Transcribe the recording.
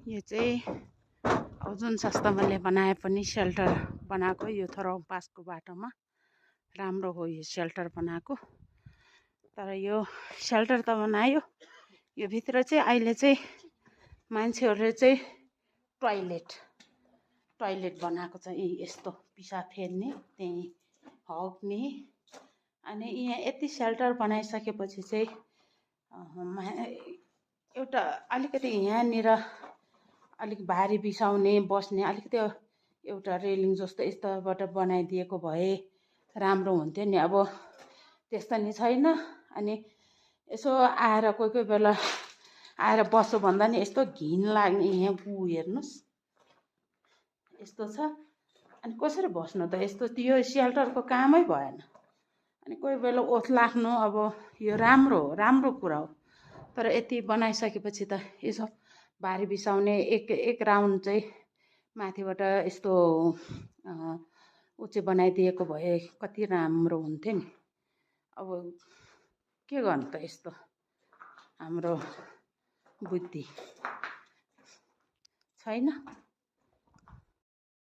यो चाहिँ अब जुन सस्तामाले बनाए पनि सेल्टर बनाएको यो थोरौङ पासको बाटोमा राम्रो हो यो सेल्टर बनाएको। तर यो सेल्टर त बनायो, यो भित्र चाहिँ अहिले चाहिँ मान्छेहरूले चाहिँ टोइलेट बनाएको छ। यस्तो पिसाब फेर्ने त्यही हग्ने। अनि यहाँ यति सेल्टर बनाइसकेपछि चाहिँ एउटा अलिकति यहाँनिर अलिक भारी बिसाउने बस्ने अलिकति एउटा रेलिङ जस्तो यस्तोबाट बनाइदिएको भए राम्रो हुन्थ्यो नि। अब त्यस्तो नि छैन। अनि यसो आएर कोही कोही बेला आएर बस्छु भन्दा नि यस्तो घिन लाग्ने। यहाँ हेर्नुहोस् यस्तो छ। अनि कसरी बस्नु त? यस्तो यो सेल्टरको कामै भएन। अनि कोही बेला ओथ लाग्नु अब यो राम्रो कुरा हो। तर यति बनाइसकेपछि त यसो भारी बिसाउने एक राउन्ड चाहिँ माथिबाट यस्तो ऊ चाहिँ बनाइदिएको भए कति राम्रो हुन्थ्यो नि। अब के गर्नु त, यस्तो हाम्रो बुद्धि छैन।